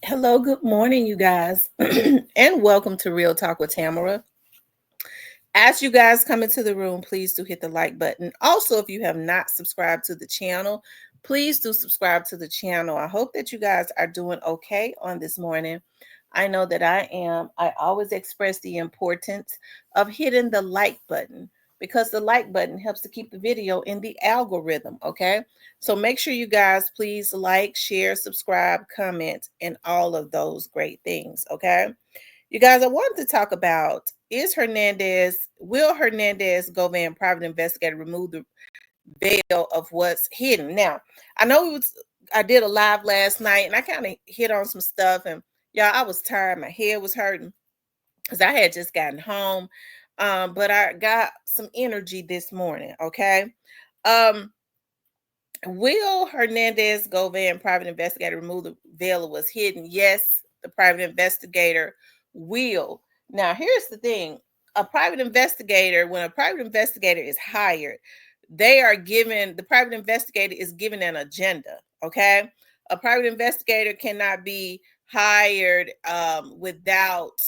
Hello, good morning, you guys, and welcome to Real Talk with Tamara. As you guys come into the room, please do hit the like button. Also, if you have not subscribed to the channel, please do subscribe to the channel. I hope that you guys are doing okay on this morning. I know that I am. I always express the importance of hitting the like button because the like button helps to keep the video in the algorithm, okay? So make sure you guys please like, share, subscribe, comment, and all of those great things, okay? You guys, I wanted to talk about will Hernandez Govan private investigator remove the veil of what's hidden? Now, I know I did a live last night and I kind of hit on some stuff, and y'all, I was tired, my head was hurting because I had just gotten home. But I got some energy this morning, okay? Um, will Hernandez Govan private investigator remove the veil of what's hidden? Yes, the private investigator will. Now, here's the thing. When a private investigator is hired, the private investigator is given an agenda, okay? A private investigator cannot be hired without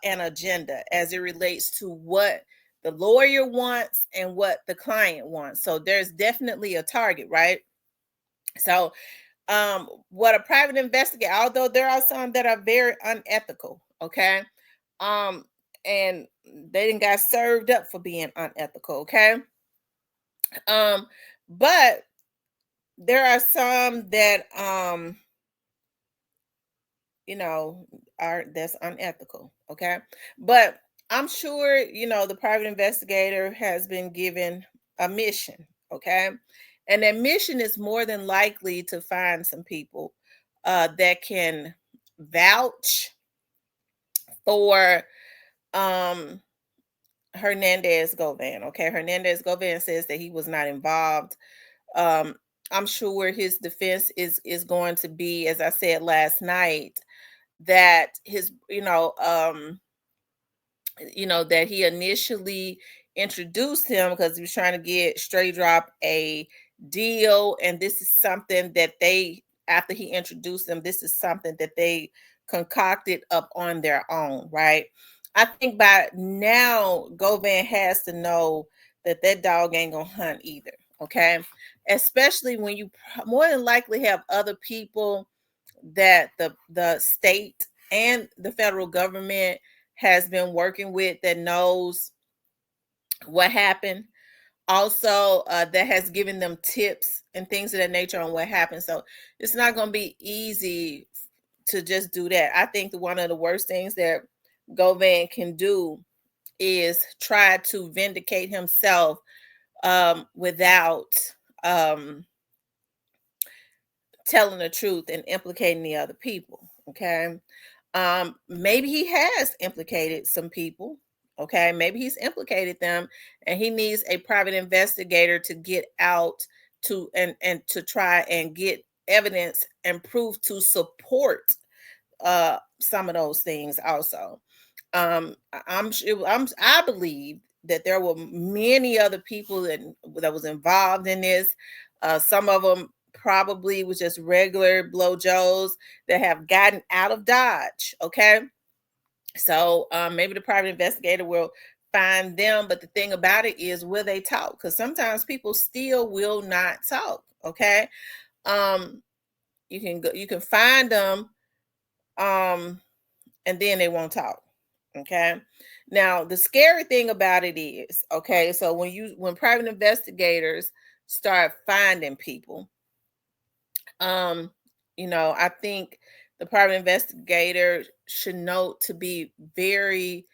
an agenda as it relates to what the lawyer wants and what the client wants. So there's definitely a target, right? So what a private investigator, although there are some that are very unethical, okay? Um and they didn't got served up for being unethical, okay? Um but there are some that you know are that's unethical, okay? But I'm sure the private investigator has been given a mission, okay? And that mission is more than likely to find some people that can vouch for um Hernandez Govan, okay? Hernandez Govan says that he was not involved. um I'm sure his defense is going to be, as I said last night, that that he initially introduced him because he was trying to get Stray Drop a deal, and this is something that they, after he introduced them, this is something that they concocted up on their own, right? I think by now Govan has to know that that dog ain't gonna hunt either, okay? Especially when you more than likely have other people that the state and the federal government has been working with that knows what happened. Also, that has given them tips and things of that nature on what happened. So it's not going to be easy to just do that. I think one of the worst things that Govan can do is try to vindicate himself without um, telling the truth and implicating the other people. Okay. Maybe he has implicated some people. Okay, maybe he's implicated them, and he needs a private investigator to get out and to try and get evidence and proof to support some of those things also. I believe that there were many other people that was involved in this. Some of them probably was just regular blowjos that have gotten out of Dodge. Okay, so maybe the private investigator will find them. But the thing about it is, will they talk? Because sometimes people still will not talk. Okay, um, you can find them, and then they won't talk. Okay. Now, the scary thing about it is, okay, so when private investigators start finding people, um, I think the private investigator should know to be very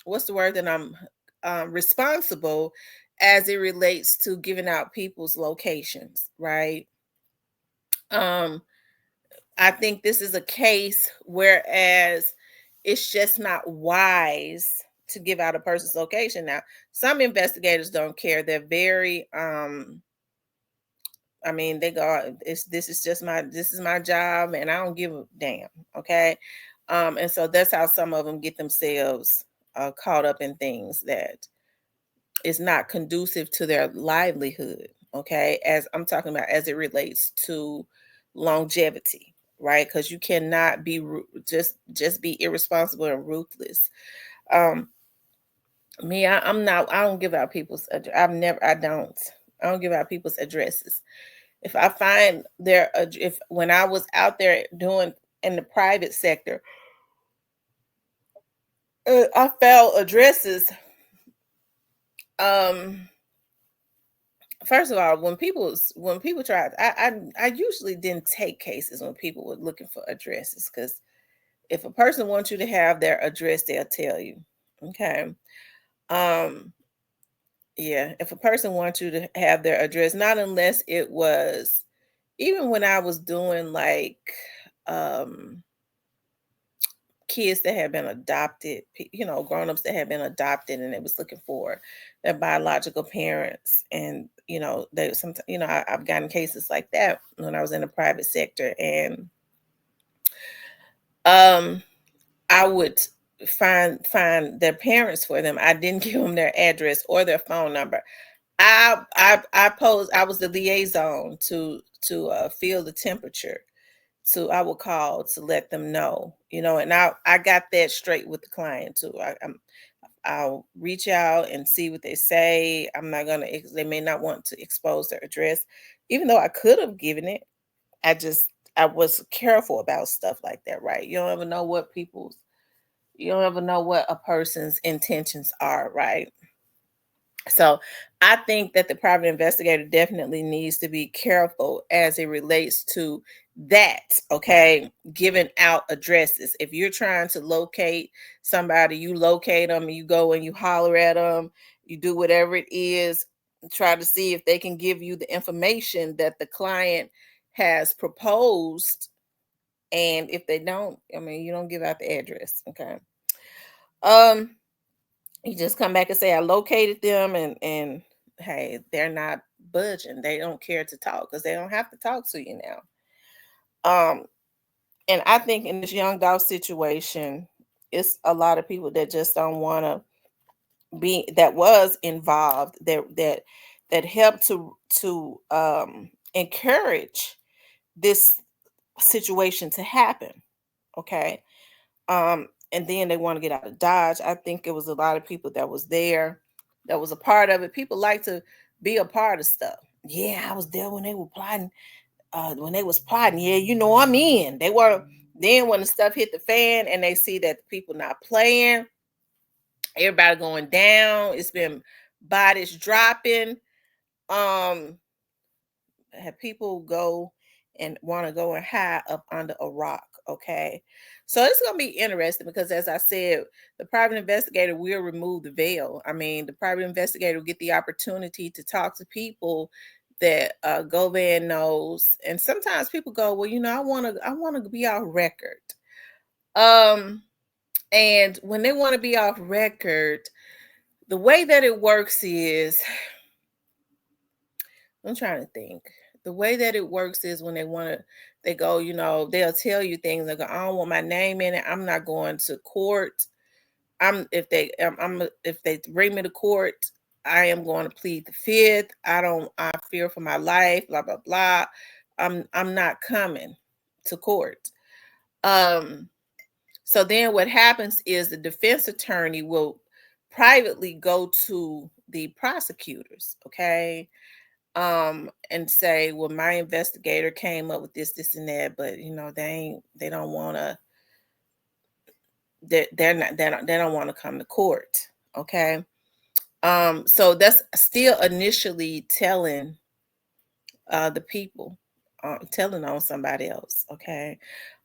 what's the word that I'm responsible as it relates to giving out people's locations, right? Um, I think this is a case whereas it's just not wise to give out a person's location. Now, some investigators don't care. They're very I mean, they go, this is my job and I don't give a damn. Okay. And so that's how some of them get themselves caught up in things that is not conducive to their livelihood. Okay. As I'm talking about as it relates to longevity. right? Because you cannot be just be irresponsible and ruthless. Um, me, I'm not. I don't give out people's. I've never. I don't. I don't give out people's addresses. If I find their, if when I was out there doing in the private sector, I found addresses. Um, First of all, when people tried, I usually didn't take cases when people were looking for addresses, because if a person wants you to have their address, they'll tell you. Okay. Um, yeah, if a person wants you to have their address, not unless it was, even when I was doing like um kids that had been adopted, grown-ups that had been adopted and they was looking for their biological parents. And, they sometimes, I've gotten cases like that when I was in the private sector. And um I would find their parents for them. I didn't give them their address or their phone number. I was the liaison to feel the temperature. So I would call to let them know, and I got that straight with the client too. I'll reach out and see what they say. I'm not gonna. They may not want to expose their address, even though I could have given it. I was careful about stuff like that, right? You don't ever know what a person's intentions are, right? So I think that the private investigator definitely needs to be careful as it relates to that. Okay. Giving out addresses. If you're trying to locate somebody, you locate them, you go and you holler at them, you do whatever it is, try to see if they can give you the information that the client has proposed. And if they don't, I mean, you don't give out the address. Okay. Um, you just come back and say, I located them, and hey, they're not budging. They don't care to talk because they don't have to talk to you now. Um, and I think in this young dog situation, it's a lot of people that just don't want to be, that was involved, that helped to encourage this situation to happen. Okay. And then they want to get out of Dodge. I think it was a lot of people that was there, that was a part of it. People like to be a part of stuff. Yeah, I was there when they were plotting. When they was plotting, yeah, I'm in. They were. Then when the stuff hit the fan and they see that the people not playing, everybody going down. It's been bodies dropping. Um, have people go and want to go and hide up under a rock. Okay. So it's going to be interesting because, as I said, the private investigator will remove the veil. I mean, the private investigator will get the opportunity to talk to people that Govan knows. And sometimes people go, well, I want to be off record. Um, and when they want to be off record, the way that it works is, I'm trying to think. The way that it works is when they go, they'll tell you things like, I don't want my name in it. I'm not going to court. If they bring me to court, I am going to plead the fifth. I fear for my life, blah, blah, blah. I'm not coming to court. Um, so then what happens is the defense attorney will privately go to the prosecutors, okay? And say, well, my investigator came up with this and that, but they don't want to, they don't want to come to court. Okay. So that's still initially telling the people, telling on somebody else. Okay.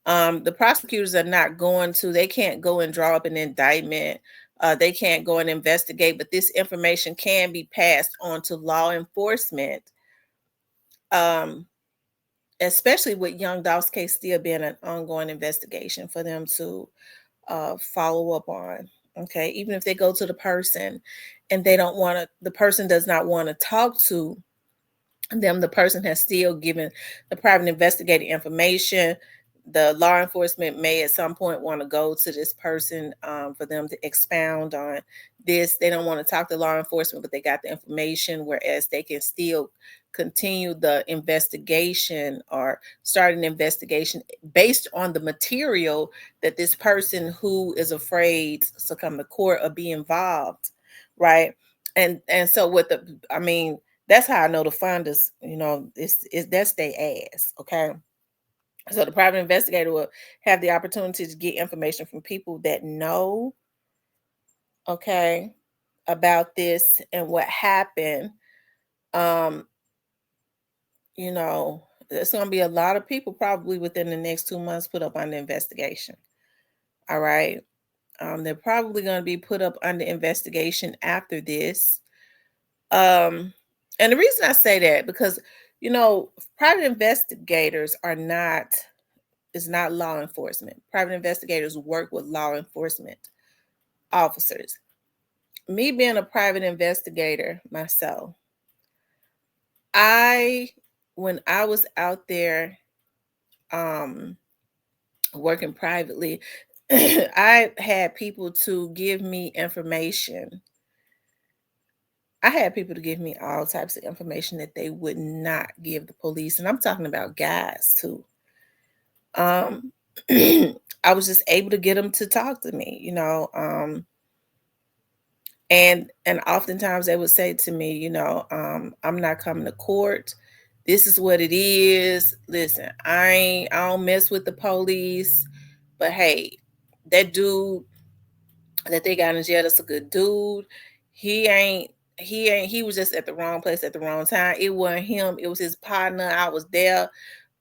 The prosecutors are not going to, they can't go and draw up an indictment. They can't go and investigate, but this information can be passed on to law enforcement. Especially with young Dolph's case still being an ongoing investigation for them to follow up on. Okay, even if they go to the person and the person does not want to talk to them, the person has still given the private investigator information. The law enforcement may at some point want to go to this person for them to expound on this. They don't want to talk to law enforcement, but they got the information, whereas they can still continue the investigation or start an investigation based on the material that this person who is afraid to come to court or be involved, right? And so with the, I mean, that's how I know the funders, it's that's their ass, okay? So the private investigator will have the opportunity to get information from people that know, okay, about this and what happened. Um, there's going to be a lot of people probably within the next 2 months put up under investigation. All right. They're probably going to be put up under investigation after this. And the reason I say that because, private investigators is not law enforcement. Private investigators work with law enforcement officers. Me being a private investigator myself, when I was out there working privately, I had people to give me information. I had people to give me all types of information that they would not give the police. And I'm talking about guys too. I was just able to get them to talk to me, and oftentimes they would say to me, I'm not coming to court. This is what it is. Listen, I don't mess with the police, but hey, that dude that they got in jail, that's a good dude. He was just at the wrong place at the wrong time. It wasn't him, it was his partner. I was there.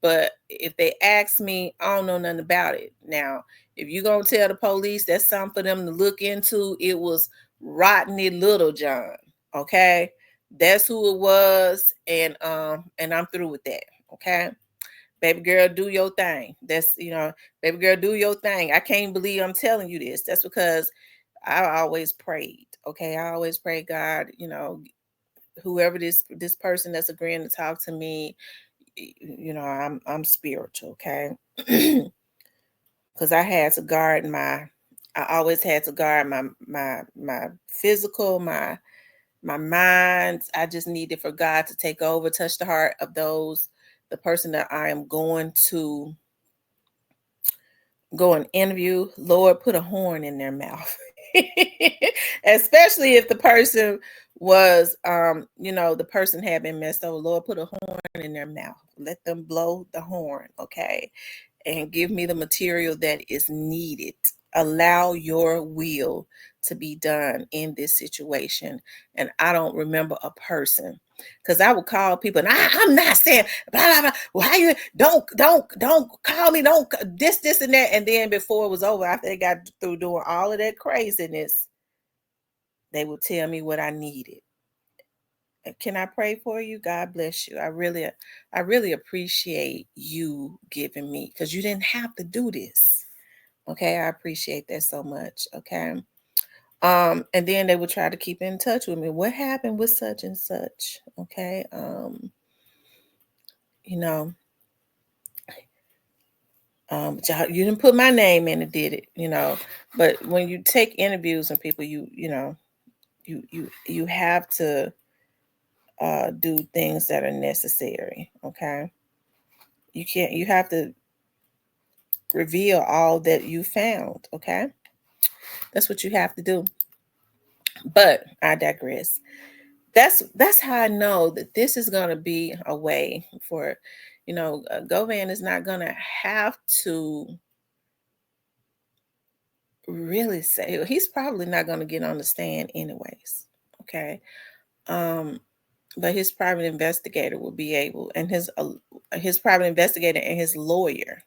But if they ask me, I don't know nothing about it. Now, if you gonna tell the police, that's something for them to look into. It was Rodney Little John. Okay. That's who it was. And I'm through with that. Okay. Baby girl, do your thing. Baby girl, do your thing. I can't believe I'm telling you this. That's because I always prayed. Okay. I always prayed, God, whoever this person that's agreeing to talk to me, I'm spiritual, okay? Because I always had to guard my physical, my mind. I just needed for God to take over, touch the heart of the person that I am going to go and interview. Lord, put a horn in their mouth. Especially if the person was the person had been messed over. Lord, put a horn in their mouth. Let them blow the horn, okay? And give me the material that is needed. Allow your will to be done in this situation. And I don't remember a person, because I would call people and I'm not saying blah blah blah. Why you don't call me, don't this and that. And then before it was over, after they got through doing all of that craziness, they would tell me what I needed. Can I pray for you? God bless you. I really appreciate you giving me, because you didn't have to do this. Okay, I appreciate that so much. Okay. And then they would try to keep in touch with me. What happened with such and such? Okay. You know, you didn't put my name in and did it. But when you take interviews and people, you have to do things that are necessary. Okay. You have to reveal all that you found. Okay. That's what you have to do. But I digress. That's how I know that this is going to be a way for, Govan is not going to have to really say, he's probably not going to get on the stand anyways. Okay. But his private investigator will be able, and his private investigator and his lawyer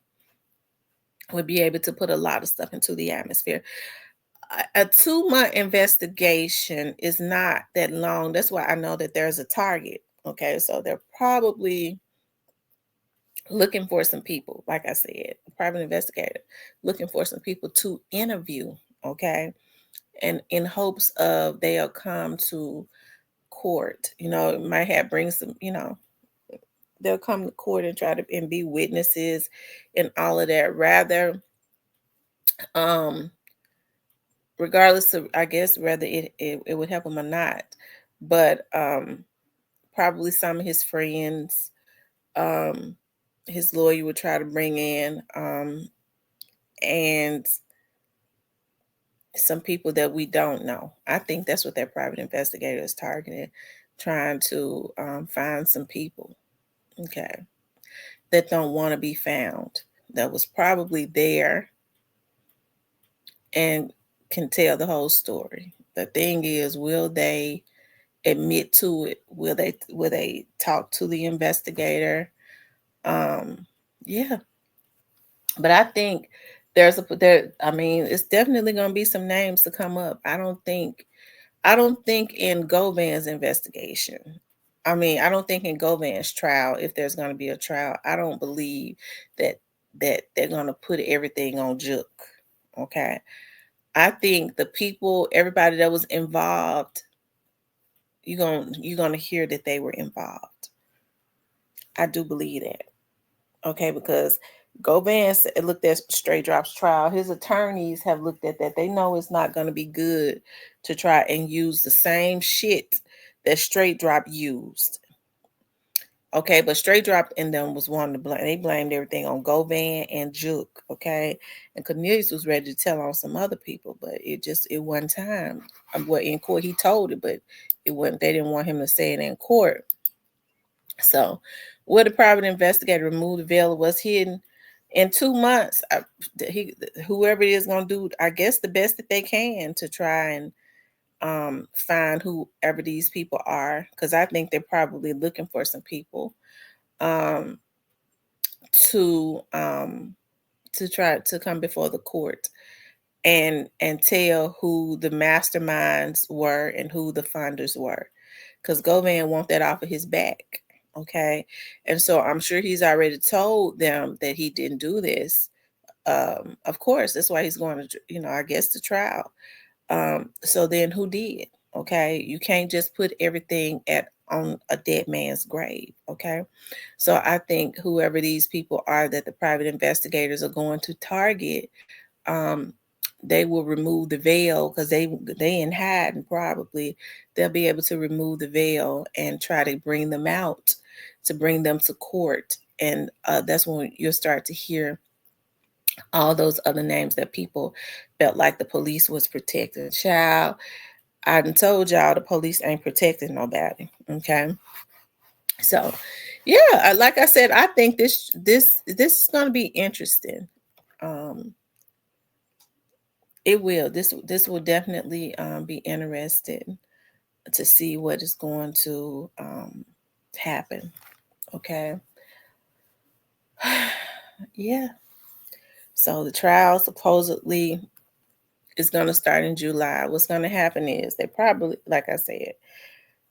would be able to put a lot of stuff into the atmosphere. A 2-month investigation is not that long. That's why I know that there's a target. Okay, so they're probably looking for some people, like I said, a private investigator looking for some people to interview. Okay, and in hopes of they'll come to court. It might have bring some. They'll come to court and try to and be witnesses and all of that. Rather, regardless of, I guess, whether it would help them or not. But probably some of his friends, um, his lawyer would try to bring in, and some people that we don't know. I think that's what that private investigator is targeting, trying to find some people, okay, that don't want to be found, that was probably there and can tell the whole story. The thing is, will they admit to it? Will they talk to the investigator? Yeah, but I think I mean, it's definitely going to be some names to come up. I don't think in Govan's investigation. I mean, I don't think in Govan's trial, if there's going to be a trial, I don't believe that they're going to put everything on Juke. Okay. I think the people, everybody that was involved, you're gonna hear that they were involved. I do believe that. Okay, because Govan looked at Straight Drop's trial. His attorneys have looked at that. They know it's not going to be good to try and use the same shit that Straight Drop used. Okay, but Straight Drop and them was one to blame. They blamed everything on Govan and Juke. Okay, and Cornelius was ready to tell on some other people, but it wasn't time. Well, in court he told it, but it wasn't. They didn't want him to say it in court. So, where the private investigator removed the veil was hidden in 2 months. Whoever it is going to do, I guess, the best that they can to try and find whoever these people are, because I think they're probably looking for some people um, to try to come before the court and tell who the masterminds were and who the funders were, because Govan want that off of his back. Okay, and so I'm sure he's already told them that he didn't do this. Of course, that's why he's going to, I guess, the trial. So then who did? Okay, you can't just put everything at on a dead man's grave. Okay, so I think whoever these people are that the private investigators are going to target, um, they will remove the veil, because they in hiding probably. They'll be able to remove the veil and try to bring them out, to bring them to court, and that's when you'll start to hear all those other names that people felt like the police was protecting. Child, I done told y'all the police ain't protecting nobody. Okay, so yeah, like I said, I think this is going to be interesting. Um, It will. This will definitely be interesting to see what is going to happen. Okay. Yeah. So the trial supposedly is going to start in July. What's going to happen is they probably, like I said,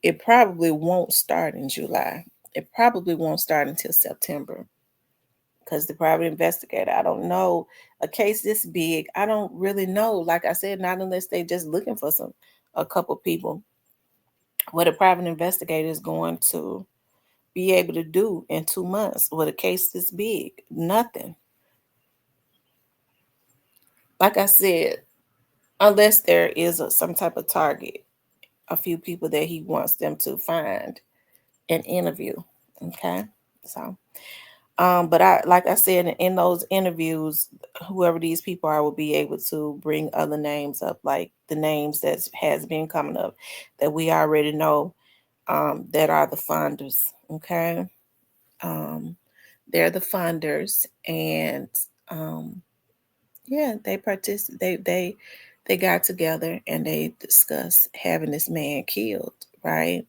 it probably won't start in July. It probably won't start until September, because the private investigator, I don't know, a case this big, I don't really know. Like I said, not unless they just looking for a couple people. What a private investigator is going to be able to do in 2 months with a case this big? Nothing. Like I said, unless there is some type of target, a few people that he wants them to find and interview. Okay, so but I, like I said, in those interviews, whoever these people are will be able to bring other names up, like the names that has been coming up that we already know, that are the funders. Okay, um, they're the funders, and um, yeah, they got together and they discussed having this man killed, right?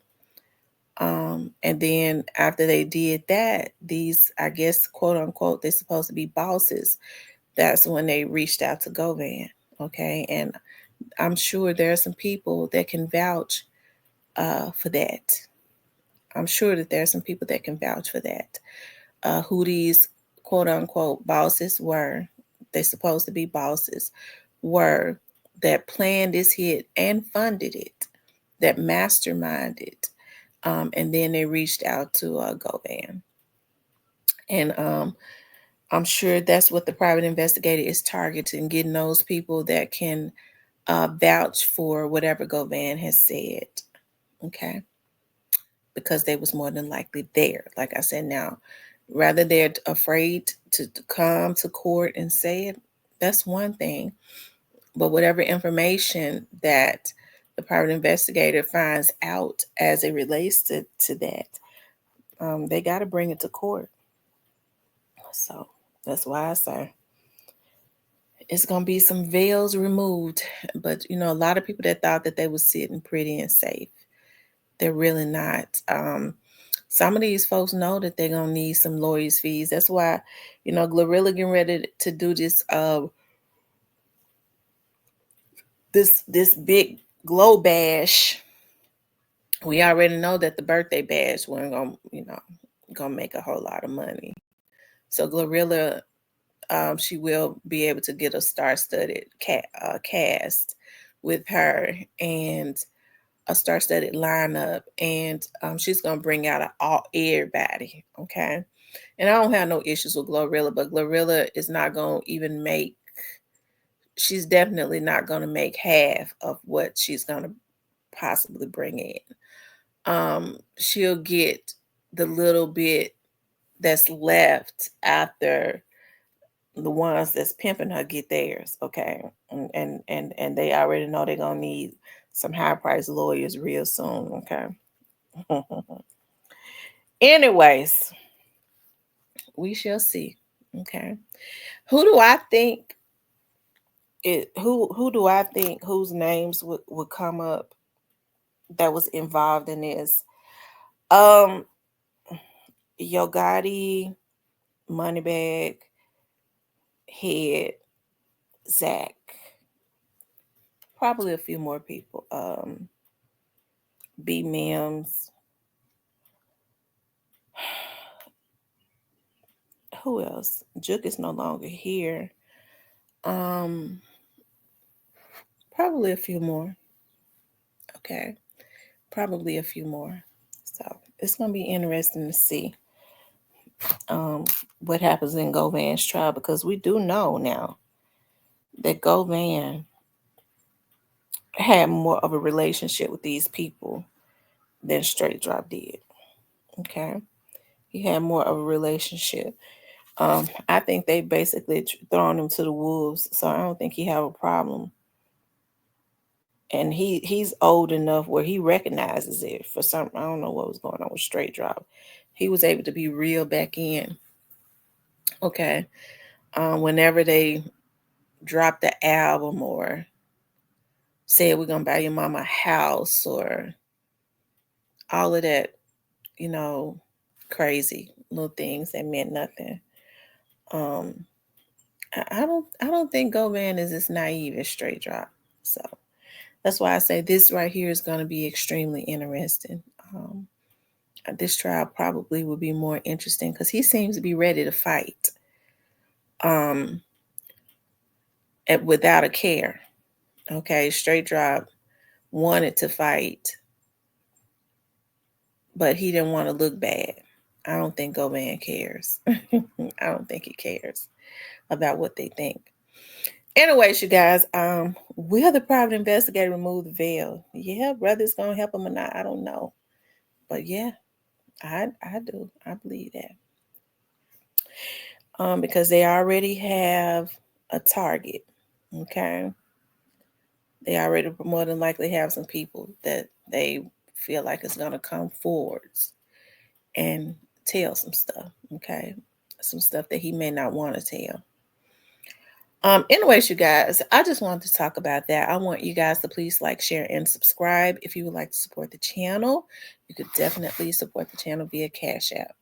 And then after they did that, these, I guess, quote unquote, they're supposed to be bosses. That's when they reached out to Govan. Okay. And I'm sure there are some people that can vouch for that. I'm sure that there are some people that can vouch for that. Who these quote unquote bosses were, they're supposed to be bosses, were, that planned this hit and funded it, that masterminded. And then they reached out to Govan. And I'm sure that's what the private investigator is targeting, getting those people that can vouch for whatever Govan has said. Okay. because they was more than likely there. Like I said, now, rather they're afraid to come to court and say it, that's one thing. But whatever information that the private investigator finds out as it relates to that, they got to bring it to court. So that's why I say it's going to be some veils removed. But, a lot of people that thought that they were sitting pretty and safe, they're really not. Some of these folks know that they're going to need some lawyers' fees. That's why, Glorilla getting ready to do this big glow bash. We already know that the birthday bash wasn't gonna make a whole lot of money. So Glorilla, she will be able to get a star-studded cast with her and a star-studded lineup, and she's gonna bring out everybody. Okay, and I don't have no issues with Glorilla, but Glorilla is not gonna even make. She's definitely not gonna make half of what she's gonna possibly bring in. She'll get the little bit that's left after the ones that's pimping her get theirs, okay? And they already know they're gonna need some high price lawyers real soon, okay? Anyways, we shall see. Okay. Who do I think who do I think whose names would come up that was involved in this? Yo Gotti, Moneybag, Head, Zach, probably a few more people. B Mims. Who else? Juke is no longer here. Probably a few more. Okay. Probably a few more. So it's gonna be interesting to see what happens in Govan's trial, because we do know now that Govan had more of a relationship with these people than Straight Drop did. Okay. He had more of a relationship. I think they basically thrown him to the wolves, so I don't think he have a problem. And he's old enough where he recognizes it. For some, I don't know what was going on with Straight Drop. He was able to be real back in. Okay. Whenever they dropped the album or said we're gonna buy your mama a house or all of that, crazy little things that meant nothing. I don't think Govan is as naive as Straight Drop. So that's why I say this right here is going to be extremely interesting. This trial probably will be more interesting because he seems to be ready to fight without a care. Okay, Straight Drop wanted to fight, but he didn't want to look bad. I don't think Govan cares. I don't think he cares about what they think. Anyways, you guys, will the private investigator remove the veil? Yeah, whether it's gonna help him or not, I don't know. But yeah, I do. I believe that. Because they already have a target. Okay. They already more than likely have some people that they feel like is gonna come forwards and tell some stuff. Okay. Some stuff that he may not want to tell. Anyways, you guys, I just wanted to talk about that. I want you guys to please like, share, and subscribe. If you would like to support the channel, you could definitely support the channel via Cash App.